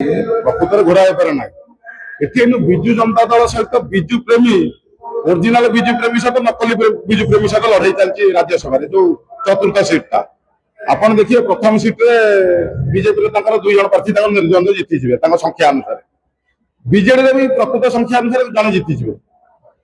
ପ୍ରକୃତରେ ଘୋଡ଼ା ହେଇପାରେ ନାହିଁ। ଏଠି ବିଜୁ ଜନତା ଦଳ ସହିତ ବିଜୁ ପ୍ରେମୀ ଓରିଜିନାଲ ବିଜୁ ପ୍ରେମୀ ସହିତ ନକଲି ବିଜୁ ପ୍ରେମୀ ସହିତ ଲଢେଇ ଚାଲିଛି ରାଜ୍ୟସଭାରେ ଯୋଉ ଚତୁର୍ଥ ସିଟ୍ଟା। ଆପଣ ଦେଖିବେ ପ୍ରଥମ ସିଟ୍ରେ ବିଜେପିରେ ତାଙ୍କର 2 ଜଣ ପ୍ରାର୍ଥୀ ତାଙ୍କର ନିର୍ଦ୍ୱନ୍ଦ୍ୱ ଜିତିଯିବେ ତାଙ୍କ ସଂଖ୍ୟା ଅନୁସାରେ। ବିଜେଡିରେ ବି ପ୍ରକୃତ ସଂଖ୍ୟା ଅନୁସାରେ ଜଣେ ଜିତିଯିବେ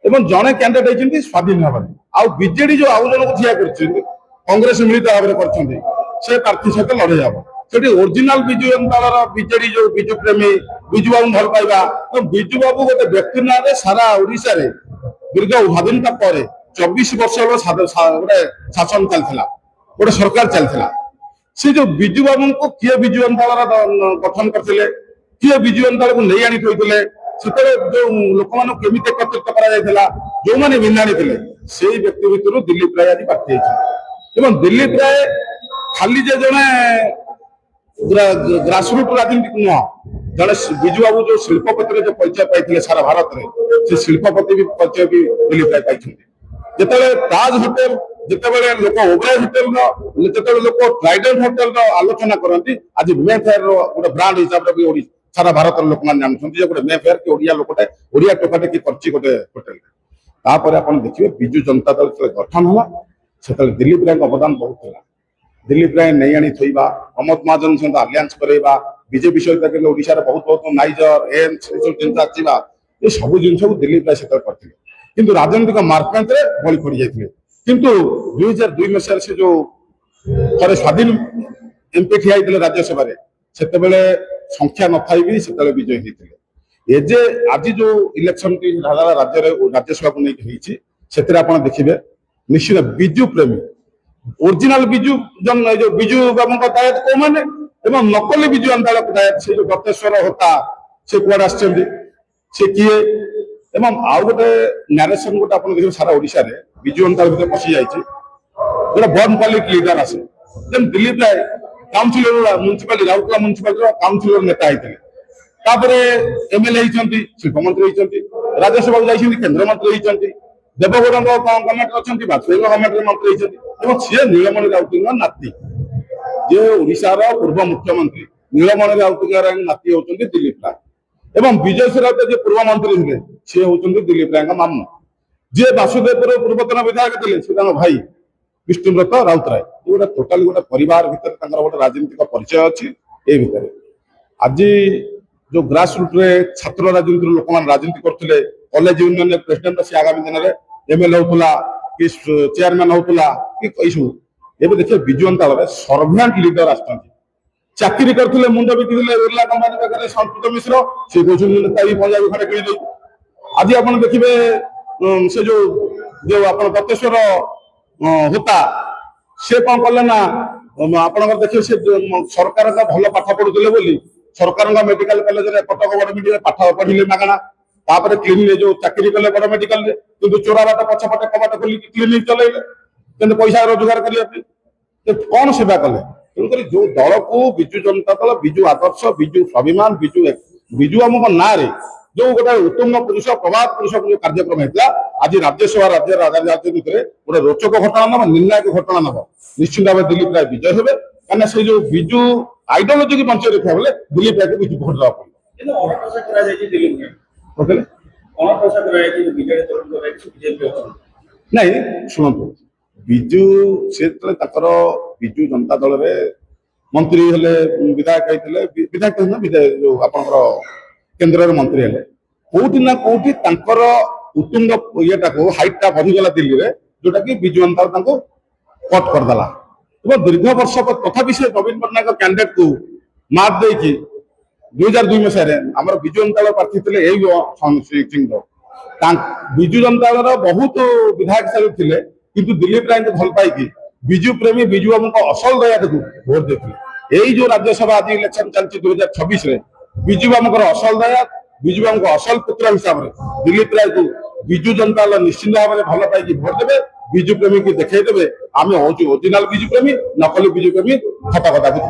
ଏବଂ ଜଣେ କ୍ୟାଣ୍ଡିଡେଟ୍ ହେଇଛନ୍ତି ସ୍ୱାଧୀନ ଭାବରେ। ଆଉ ବିଜେଡି ଯୋଉ ଆଉ ଜଣକୁ ଠିଆ କରିଛନ୍ତି କଂଗ୍ରେସ ମିଳିତ ଭାବରେ କରିଛନ୍ତି ସେ ପ୍ରାର୍ଥୀ ସହିତ ଲଢେଇ ହବ। ସେଠି ଓରିଜିନାଲ ବିଜୁ ଦଳର ବିଜେଡି ଯୋଉ ବିଜୁ ପ୍ରେମୀ ବିଜୁ ବାବୁ ଭଲ ପାଇବା ବିଜୁ ବାବୁ ଗୋଟେ ବ୍ୟକ୍ତି ନାଁରେ ସାରା ଓଡିଶାରେ ଦୀର୍ଘ ସ୍ୱାଧୀନତା ପରେ 24 ବର୍ଷ ଗୋଟେ ଶାସନ ଚାଲିଥିଲା, ଗୋଟେ ସରକାର ଚାଲିଥିଲା। ସେ ଯୋଉ ବିଜୁ ବାବୁଙ୍କୁ କିଏ ବିଜୁ ଦଳର ଗଠନ କରିଥିଲେ, କିଏ ବିଜୁ ଦଳକୁ ନେଇ ଆଣି ଥୋଇଥିଲେ, ସେତେବେଳେ ଯୋଉ ଲୋକମାନଙ୍କୁ କେମିତି ଏକତ୍ରିତ କରାଯାଇଥିଲା, ଯୋଉମାନେ ଭିନ୍ନାଣୀ ଥିଲେ ସେଇ ବ୍ୟକ୍ତି ଭିତରୁ ଦିଲ୍ଲୀପ ରାୟ ଆଜି ପ୍ରାର୍ଥୀ ହେଇଛନ୍ତି। ଏବଂ ଦିଲ୍ଲୀପ ରାୟ ଖାଲି ଯେ ଜଣେ ଗ୍ରାସରୁଟ୍ ରାଜନୀତି ନୁହଁ, ଜଣେ ବିଜୁ ବାବୁ ଯୋଉ ଶିଳ୍ପପତିରେ ଯୋଉ ପରିଚୟ ପାଇଥିଲେ ସାରା ଭାରତରେ ସେ ଶିଳ୍ପପତି ବି ପରିଚୟ ବି ଦିଲ୍ଲୀପ ରାୟ ପାଇଛନ୍ତି। ଯେତେବେଳେ ତାଜ ହୋଟେଲ, ଯେତେବେଳେ ଲୋକ ଓବରାୟ ହୋଟେଲର, ଯେତେବେଳେ ଲୋକ ଟ୍ରାଇଡେଣ୍ଟ ହୋଟେଲର ଆଲୋଚନା କରନ୍ତି, ଆଜି ମେ ଫେୟାରର ଗୋଟେ ବ୍ରାଣ୍ଡ ହିସାବରେ ବି ସାରା ଭାରତର ଲୋକମାନେ ଜାଣୁଛନ୍ତି ଯେ ଗୋଟେ ମେ ଫେୟାର କି ଓଡିଆ ଲୋକଟେ ଓଡିଆ ଟୋକାଟେ କି କରିଛି ଗୋଟେ ହୋଟେଲରେ। ତାପରେ ଆପଣ ଦେଖିବେ ବିଜୁ ଜନତା ଦଳ ଯେତେବେଳେ ଗଠନ ହେଲା ସେତେବେଳେ ଦିଲ୍ଲୀପ ରାୟଙ୍କ ଅବଦାନ ବହୁତ ଥିଲା। ଦିଲ୍ଲୀପ ରାୟ ନେଇ ଆଣି ଥୋଇବା, ପ୍ରମୋଦ ମହାଜନ ସହିତ ଆଲିଆନ୍ସ କରାଇବା, ବିଜେପି ସହିତ ଓଡିଶାରେ ବହୁତ ନାଇଜର ଏମ୍ସ ଏସବୁ ଜିନିଷ ଆସିବା, ଏ ସବୁ ଜିନିଷକୁ ଦିଲ୍ଲୀପ ରାୟ ସେତେବେଳେ କରିଥିଲେ। କିନ୍ତୁ ରାଜନୈତିକ ମାରପ୍ୟାଣ୍ଟରେ ବଳି ପଡି ଯାଇଥିଲେ। କିନ୍ତୁ 2002 ମସିହାରେ ସେ ଯୋଉ ଥରେ ସ୍ୱାଧୀନ ଏମ୍ପି ଠିଆ ହେଇଥିଲେ ରାଜ୍ୟସଭାରେ ସେତେବେଳେ ସଂଖ୍ୟା ନଥାଇ ବି ସେତେବେଳେ ବିଜୟ ହେଇଥିଲେ। ଏ ଯେ ଆଜି ଯୋଉ ଇଲେକ୍ସନଟି ରାଜ୍ୟରେ ରାଜ୍ୟସଭାକୁ ନେଇକି ହେଇଛି ସେଥିରେ ଆପଣ ଦେଖିବେ ନିଶ୍ଚିତ ବିଜୁ ପ୍ରେମୀ ଓରିଜିନାଲ ବିଜୁ ଯୋଉ ବିଜୁ ବାବୁଙ୍କ ଦାୟତ କୋଉମାନେ ଏବଂ ନକଲି ବିଜୁ ଦଳଙ୍କ ଦାୟତ ସେ ଯୋଉ ଗତେଶ୍ୱର ହୋତା ସେ କୁଆଡେ ଆସିଛନ୍ତି, ସେ କିଏ। ଏବଂ ଆଉ ଗୋଟେ ନ୍ୟାରେସନ ଗୋଟେ ଆପଣ ଦେଖିବେ ସାରା ଓଡିଶାରେ ବିଜୁ ଦଳ ଭିତରେ ପଶି ଯାଇଛି ଗୋଟେ ବର୍ନ ପବ୍ଲିକ ଲିଡର ଆସେ। ଯେମିତି ଦିଲ୍ଲୀପ ରାୟ କାଉନସିଲର ମ୍ୟୁନିସିପାଲିଟି ରାଉରକେଲା ମ୍ୟୁନିସିପାଲିଟିର କାଉନସିଲର ନେତା ହେଇଥିଲେ, ତାପରେ ଏମଏଲଏ ହେଇଛନ୍ତି, ଶିଳ୍ପମନ୍ତ୍ରୀ ହେଇଛନ୍ତି, ରାଜ୍ୟସଭାକୁ ଯାଇଛନ୍ତି, କେନ୍ଦ୍ରମନ୍ତ୍ରୀ ହେଇଛନ୍ତି, ଦେବଗୌଡ଼ଙ୍କ ଗଭର୍ଣ୍ଣମେଣ୍ଟରେ ଅଛନ୍ତି, ବାଜପେୟୀଙ୍କ ଗଭର୍ଣ୍ଣମେଣ୍ଟରେ ମନ୍ତ୍ରୀ ହେଇଛନ୍ତି ଏବଂ ସିଏ ନୀଳମଣି ରାଉତଙ୍କ ନାତି। ଯେ ଓଡିଶାର ପୂର୍ବ ମୁଖ୍ୟମନ୍ତ୍ରୀ ନୀଳମଣି ରାଉତଙ୍କର ନାତି ହଉଛନ୍ତି ଦିଲ୍ଲୀପ ରାୟ ଏବଂ ବିଜୟ ରାଉତ ଯିଏ ପୂର୍ବ ମନ୍ତ୍ରୀ ଥିଲେ ସିଏ ହଉଛନ୍ତି ଦିଲ୍ଲୀପ ରାୟଙ୍କ ମାମୁଁ। ଯିଏ ବାସୁଦେବପୁର ପୂର୍ବତନ ବିଧାୟକ ଥିଲେ ସେ ତାଙ୍କ ଭାଇ ବିଷ୍ଣୁବ୍ରତ ରାଉତରାୟ। ଗୋଟେ ଟୋଟାଲି ଗୋଟେ ପରିବାର ଭିତରେ ତାଙ୍କର ଗୋଟେ ରାଜନୈତିକ ପରିଚୟ ଅଛି। ଏ ଭିତରେ ଆଜି ଯୋଉ ଗ୍ରାସ ରୁଟ୍ରେ ଛାତ୍ର ରାଜନୀତିରୁ ଲୋକମାନେ ରାଜନୀତି କରୁଥିଲେ, କଲେଜ ୟୁନିୟନ ପ୍ରେସିଡେଣ୍ଟ ସେ ଆଗାମୀ ଦିନରେ ଏମଏଲଏ ହଉଥିଲା କି ଚେୟାରମ୍ୟାନ ହଉଥିଲା କି ଏଇସବୁ, ଏବେ ଦେଖିବେ ବିଜୁ ଜନତା ଦଳରେ ସର୍ଭେଣ୍ଟ ଲିଡର ଆସିଛନ୍ତି। ଚାକିରି କରିଥିଲେ, ମୁଣ୍ଡ ବିକିଥିଲେ ବିର୍ଲା କମ୍ପାନୀ ପାଖରେ ସନ୍ତୋଷ ମିଶ୍ର, ସେ କହୁଛନ୍ତି ନେତା ବି ପଞ୍ଜାବୀ ଖଣ୍ଡେ କିଣିଦେଇ। ଆଜି ଆପଣ ଦେଖିବେ ସେ ଯୋଉ ଆପଣ ଗତେଶ୍ୱର ହୋତା ସେ କଣ କଲେ ନା ଆପଣଙ୍କର ଦେଖିବେ ସେ ସରକାରଙ୍କ ଭଲ ପାଠ ପଢୁଥିଲେ ବୋଲି ସରକାରଙ୍କ ମେଡିକାଲ କଲେଜରେ କଟକ ବଡ ମେଡିକାଲ ପାଠ ପଢିଲେ ମାଗଣା। ତାପରେ କ୍ଲିନିକ ଯୋଉ ଚାକିରି କଲେ ବଡ ମେଡିକାଲରେ କିନ୍ତୁ ଚୋରା ବାଟ ପଛପଟେ କବାଟ ଖୋଲିକି କ୍ଲିନିକ ଚଲେଇଲେ କିନ୍ତୁ ପଇସା ରୋଜଗାର କରିବା ପାଇଁ। କଣ ସେବା କଲେ? ତେଣୁକରି ଯୋଉ ଦଳକୁ ବିଜୁ ଜନତା ଦଳ, ବିଜୁ ଆଦର୍ଶ, ବିଜୁ ସ୍ୱାଭିମାନ, ବିଜୁ ଆମଙ୍କ ନାଁରେ ଯୋଉ ଗୋଟେ ଉତ୍ତମ ପୁରୁଷ ପ୍ରଭାତ ପୁରୁଷ ଯୋଉ କାର୍ଯ୍ୟକ୍ରମ ହେଇଥିଲା ଆଜି ରାଜ୍ୟସଭା ରାଜନୀତିରେ ଗୋଟେ ରୋଚକ ଘଟଣା ନବ, ନିର୍ଣ୍ଣାୟକ ଘଟଣା ନବ। ନିଶ୍ଚିତ ଭାବେ ଦିଲ୍ଲୀପ ରାୟ ବିଜୟ ହେବେ, କାହିଁକିନା ସେ ଯୋଉ ବିଜୁ ଆଇଡିଓଲୋଜି କି ବଞ୍ଚେଇ ରଖିବା ବେଳେ ଦିଲ୍ଲୀପ ରାୟକୁ ବିଜୁ ଭୋଟ ଦେବାକୁ ପଡିବ। ନାଇଁ ଶୁଣନ୍ତୁ, ବିଜୁ ସେ ଯେତେବେଳେ ତାଙ୍କର ବିଜୁ ଜନତା ଦଳରେ ମନ୍ତ୍ରୀ ହେଲେ, ବିଧାୟକ ହେଇଥିଲେ, ବିଧାୟକ ଯୋଉ ଆପଣଙ୍କର କେନ୍ଦ୍ରରେ ମନ୍ତ୍ରୀ ହେଲେ, କୋଉଠି ନା କୋଉଠି ତାଙ୍କର ଉତ୍ତୁଙ୍ଗ ଇଏଟାକୁ ହାଇଟ୍ ଟା ବଢିଗଲା ଦିଲ୍ଲୀରେ, ଯୋଉଟା କି ବିଜୁ ଜନତା ତାଙ୍କୁ କଟ୍ କରିଦେଲା। ଏବଂ ଦୀର୍ଘ ବର୍ଷ ତଥାପି ସେ ନବୀନ ପଟ୍ଟନାୟକ କ୍ୟାଣ୍ଡିଡେଟ୍ କୁ ମାର୍କ ଦେଇକି 2002 ମସିହାରେ ଆମର ବିଜୁ ଜନତା ଦଳ ପ୍ରାର୍ଥୀ ଥିଲେ ଏଇ ସିଂହ। ବିଜୁ ଜନତା ଦଳର ବହୁତ ବିଧାୟକ ସାହେବ ଥିଲେ କିନ୍ତୁ ଦିଲ୍ଲୀପ ରାୟଙ୍କୁ ଭଲ ପାଇକି ବିଜୁ ପ୍ରେମୀ ବିଜୁ ବାବୁଙ୍କ ଅସଲ ଦୟାଟାକୁ ଭୋଟ ଦେଇଥିଲେ। ଏଇ ଯୋଉ ରାଜ୍ୟସଭା ଆଜି ଇଲେକ୍ସନ ଚାଲିଛି 2026ରେ ବିଜୁ ବାବୁଙ୍କର ଅସଲ ଦୟା, ବିଜୁ ବାବୁଙ୍କ ଅସଲ ପୁତ୍ର ହିସାବରେ ଦିଲ୍ଲୀପ ରାୟକୁ ବିଜୁ ଜନତା ଦଳ ନିଶ୍ଚିନ୍ତ ଭାବରେ ଭଲ ପାଇକି ଭୋଟ ଦେବେ। ବିଜୁ ପ୍ରେମୀକୁ ଦେଖେଇ ଦେବେ ଆମେ ହଉଛୁ ଅରିଜିନାଲ ବିଜୁ ପ୍ରେମୀ, ନକଲି ବିଜୁ ପ୍ରେମୀ ଖତ କଥାକୁ